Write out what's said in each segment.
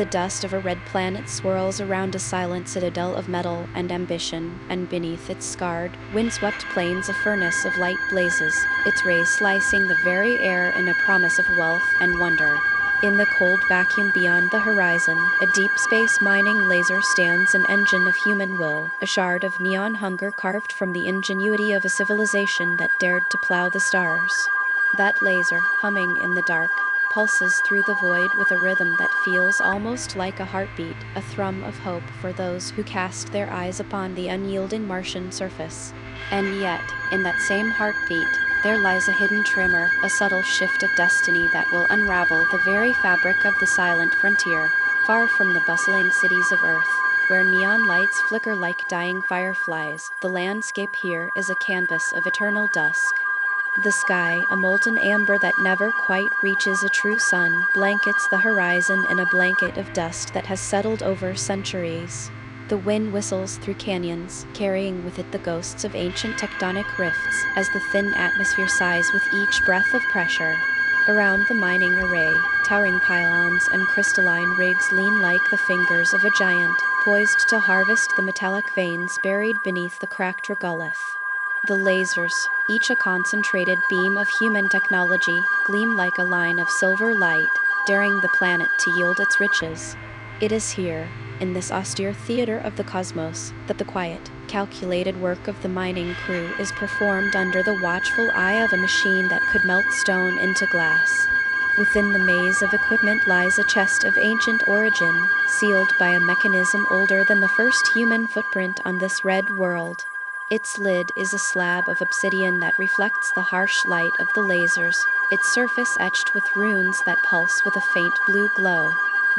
The dust of a red planet swirls around a silent citadel of metal and ambition, and beneath its scarred, windswept plains a furnace of light blazes, its rays slicing the very air in a promise of wealth and wonder. In the cold vacuum beyond the horizon, a deep space mining laser stands, an engine of human will, a shard of neon hunger carved from the ingenuity of a civilization that dared to plow the stars. That laser, humming in the dark, pulses through the void with a rhythm that feels almost like a heartbeat, a thrum of hope for those who cast their eyes upon the unyielding Martian surface. And yet, in that same heartbeat, there lies a hidden tremor, a subtle shift of destiny that will unravel the very fabric of the silent frontier, far from the bustling cities of Earth, where neon lights flicker like dying fireflies. The landscape here is a canvas of eternal dusk. The sky, a molten amber that never quite reaches a true sun, blankets the horizon in a blanket of dust that has settled over centuries. The wind whistles through canyons, carrying with it the ghosts of ancient tectonic rifts, as the thin atmosphere sighs with each breath of pressure. Around the mining array, towering pylons and crystalline rigs lean like the fingers of a giant, poised to harvest the metallic veins buried beneath the cracked regolith. The lasers, each a concentrated beam of human technology, gleam like a line of silver light, daring the planet to yield its riches. It is here, in this austere theater of the cosmos, that the quiet, calculated work of the mining crew is performed under the watchful eye of a machine that could melt stone into glass. Within the maze of equipment lies a chest of ancient origin, sealed by a mechanism older than the first human footprint on this red world. Its lid is a slab of obsidian that reflects the harsh light of the lasers, its surface etched with runes that pulse with a faint blue glow.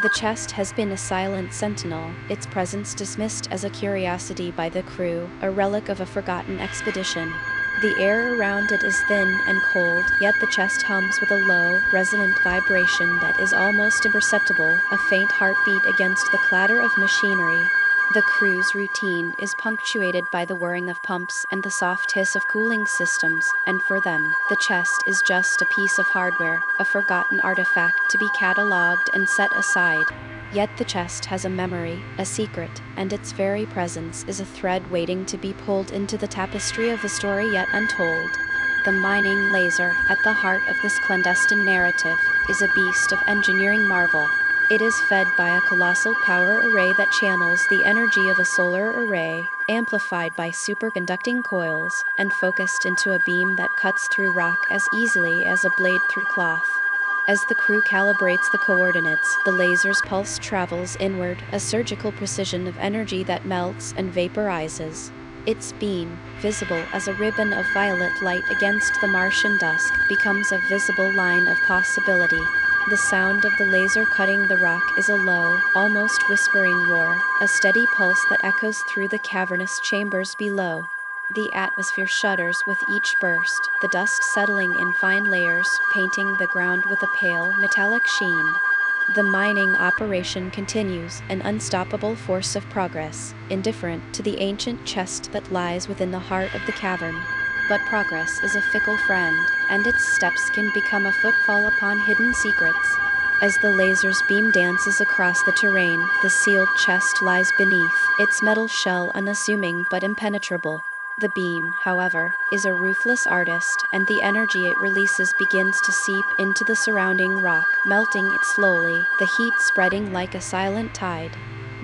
The chest has been a silent sentinel, its presence dismissed as a curiosity by the crew, a relic of a forgotten expedition. The air around it is thin and cold, yet the chest hums with a low, resonant vibration that is almost imperceptible, a faint heartbeat against the clatter of machinery. The crew's routine is punctuated by the whirring of pumps and the soft hiss of cooling systems, and for them, the chest is just a piece of hardware, a forgotten artifact to be catalogued and set aside. Yet the chest has a memory, a secret, and its very presence is a thread waiting to be pulled into the tapestry of a story yet untold. The mining laser, at the heart of this clandestine narrative, is a beast of engineering marvel. It is fed by a colossal power array that channels the energy of a solar array, amplified by superconducting coils, and focused into a beam that cuts through rock as easily as a blade through cloth. As the crew calibrates the coordinates, the laser's pulse travels inward, a surgical precision of energy that melts and vaporizes. Its beam, visible as a ribbon of violet light against the Martian dusk, becomes a visible line of possibility. The sound of the laser cutting the rock is a low, almost whispering roar, a steady pulse that echoes through the cavernous chambers below. The atmosphere shudders with each burst, the dust settling in fine layers, painting the ground with a pale, metallic sheen. The mining operation continues, an unstoppable force of progress, indifferent to the ancient chest that lies within the heart of the cavern. But progress is a fickle friend, and its steps can become a footfall upon hidden secrets. As the laser's beam dances across the terrain, the sealed chest lies beneath, its metal shell unassuming but impenetrable. The beam, however, is a ruthless artist, and the energy it releases begins to seep into the surrounding rock, melting it slowly, the heat spreading like a silent tide.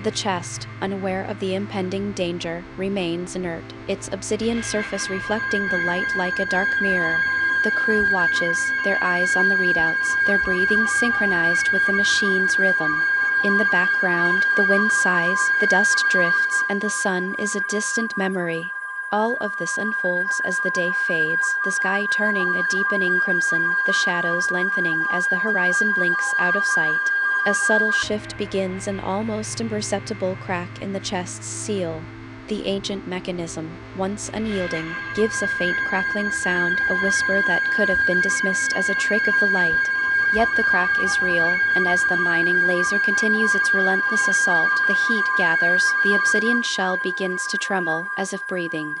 The chest, unaware of the impending danger, remains inert, its obsidian surface reflecting the light like a dark mirror. The crew watches, their eyes on the readouts, their breathing synchronized with the machine's rhythm. In the background, the wind sighs, the dust drifts, and the sun is a distant memory. All of this unfolds as the day fades, the sky turning a deepening crimson, the shadows lengthening as the horizon blinks out of sight. A subtle shift begins, an almost imperceptible crack in the chest's seal. The ancient mechanism, once unyielding, gives a faint crackling sound, a whisper that could have been dismissed as a trick of the light. Yet the crack is real, and as the mining laser continues its relentless assault, the heat gathers, the obsidian shell begins to tremble, as if breathing.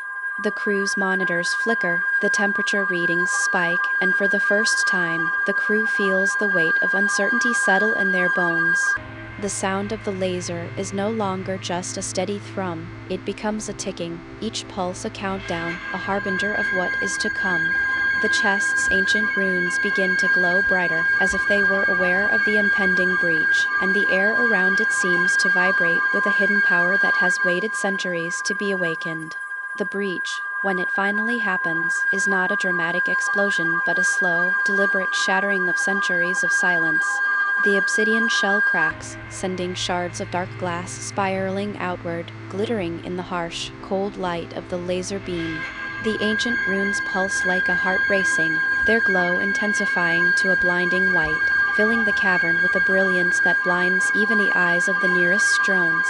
The crew's monitors flicker, the temperature readings spike, and for the first time, the crew feels the weight of uncertainty settle in their bones. The sound of the laser is no longer just a steady thrum, it becomes a ticking, each pulse a countdown, a harbinger of what is to come. The chest's ancient runes begin to glow brighter, as if they were aware of the impending breach, and the air around it seems to vibrate with a hidden power that has waited centuries to be awakened. The breach, when it finally happens, is not a dramatic explosion but a slow, deliberate shattering of centuries of silence. The obsidian shell cracks, sending shards of dark glass spiraling outward, glittering in the harsh, cold light of the laser beam. The ancient runes pulse like a heart racing, their glow intensifying to a blinding white, filling the cavern with a brilliance that blinds even the eyes of the nearest drones.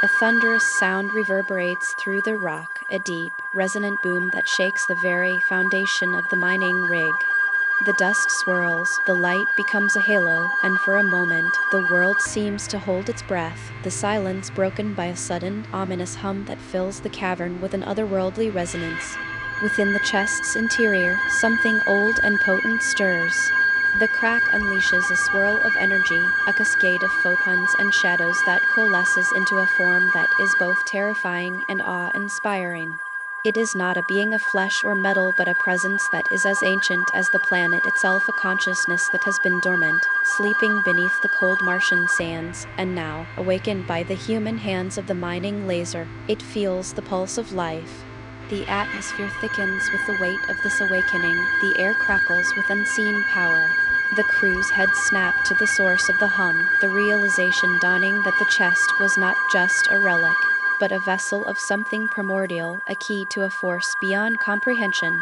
A thunderous sound reverberates through the rock, a deep, resonant boom that shakes the very foundation of the mining rig. The dust swirls, the light becomes a halo, and for a moment, the world seems to hold its breath, the silence broken by a sudden, ominous hum that fills the cavern with an otherworldly resonance. Within the chest's interior, something old and potent stirs. The crack unleashes a swirl of energy, a cascade of photons and shadows that coalesces into a form that is both terrifying and awe-inspiring. It is not a being of flesh or metal but a presence that is as ancient as the planet itself, a consciousness that has been dormant, sleeping beneath the cold Martian sands, and now, awakened by the human hands of the mining laser, it feels the pulse of life. The atmosphere thickens with the weight of this awakening, the air crackles with unseen power. The crew's heads snap to the source of the hum, the realization dawning that the chest was not just a relic, but a vessel of something primordial, a key to a force beyond comprehension.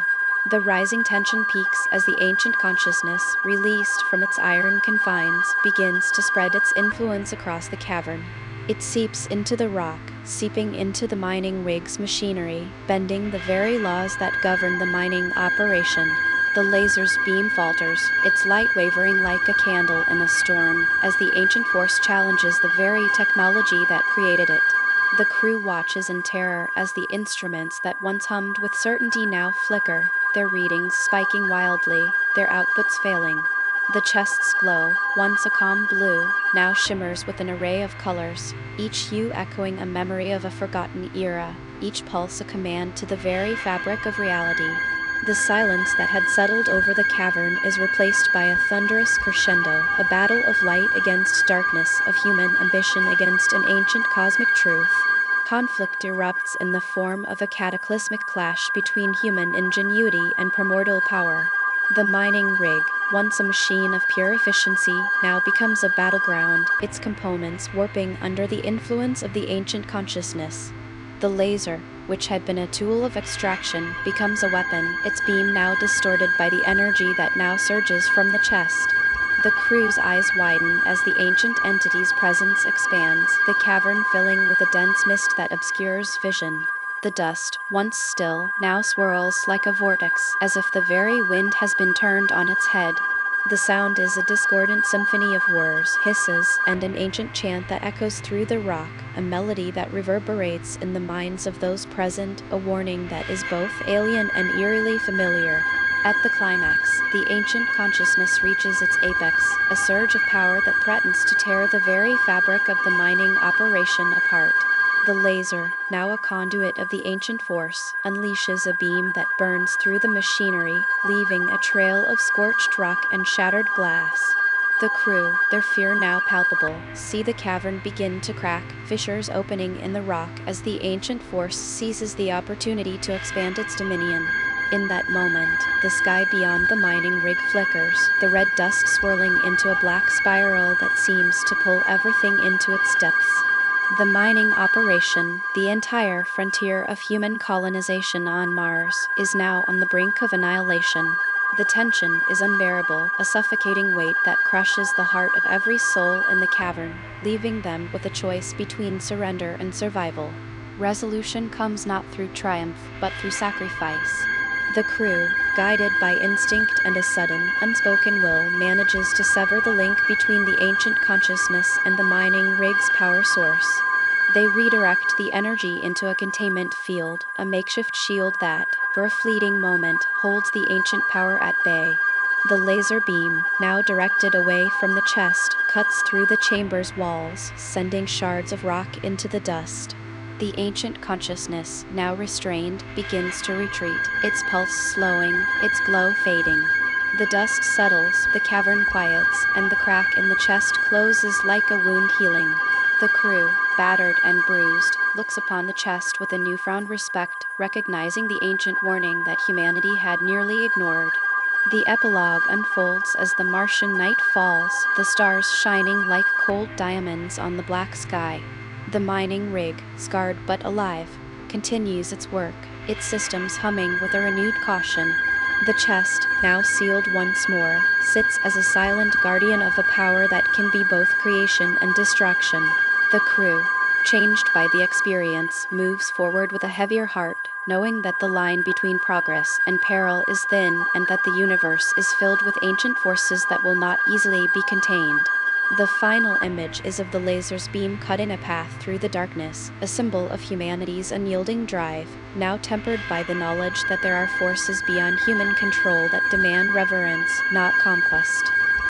The rising tension peaks as the ancient consciousness, released from its iron confines, begins to spread its influence across the cavern. It seeps into the rock, seeping into the mining rig's machinery, bending the very laws that govern the mining operation. The laser's beam falters, its light wavering like a candle in a storm, as the ancient force challenges the very technology that created it. The crew watches in terror as the instruments that once hummed with certainty now flicker, their readings spiking wildly, their outputs failing. The chest's glow, once a calm blue, now shimmers with an array of colors, each hue echoing a memory of a forgotten era, each pulse a command to the very fabric of reality. The silence that had settled over the cavern is replaced by a thunderous crescendo, a battle of light against darkness, of human ambition against an ancient cosmic truth. Conflict erupts in the form of a cataclysmic clash between human ingenuity and primordial power. The mining rig, once a machine of pure efficiency, now becomes a battleground, its components warping under the influence of the ancient consciousness. The laser, which had been a tool of extraction, becomes a weapon, its beam now distorted by the energy that now surges from the chest. The crew's eyes widen as the ancient entity's presence expands, the cavern filling with a dense mist that obscures vision. The dust, once still, now swirls like a vortex, as if the very wind has been turned on its head. The sound is a discordant symphony of whirs, hisses, and an ancient chant that echoes through the rock, a melody that reverberates in the minds of those present, a warning that is both alien and eerily familiar. At the climax, the ancient consciousness reaches its apex, a surge of power that threatens to tear the very fabric of the mining operation apart. The laser, now a conduit of the ancient force, unleashes a beam that burns through the machinery, leaving a trail of scorched rock and shattered glass. The crew, their fear now palpable, see the cavern begin to crack, fissures opening in the rock as the ancient force seizes the opportunity to expand its dominion. In that moment, the sky beyond the mining rig flickers, the red dust swirling into a black spiral that seems to pull everything into its depths. The mining operation, the entire frontier of human colonization on Mars, is now on the brink of annihilation. The tension is unbearable, a suffocating weight that crushes the heart of every soul in the cavern, leaving them with a choice between surrender and survival. Resolution comes not through triumph, but through sacrifice. The crew, guided by instinct and a sudden, unspoken will, manages to sever the link between the ancient consciousness and the mining rig's power source. They redirect the energy into a containment field, a makeshift shield that, for a fleeting moment, holds the ancient power at bay. The laser beam, now directed away from the chest, cuts through the chamber's walls, sending shards of rock into the dust. The ancient consciousness, now restrained, begins to retreat, its pulse slowing, its glow fading. The dust settles, the cavern quiets, and the crack in the chest closes like a wound healing. The crew, battered and bruised, looks upon the chest with a newfound respect, recognizing the ancient warning that humanity had nearly ignored. The epilogue unfolds as the Martian night falls, the stars shining like cold diamonds on the black sky. The mining rig, scarred but alive, continues its work, its systems humming with a renewed caution. The chest, now sealed once more, sits as a silent guardian of a power that can be both creation and destruction. The crew, changed by the experience, moves forward with a heavier heart, knowing that the line between progress and peril is thin and that the universe is filled with ancient forces that will not easily be contained. The final image is of the laser's beam cutting a path through the darkness, a symbol of humanity's unyielding drive, now tempered by the knowledge that there are forces beyond human control that demand reverence, not conquest.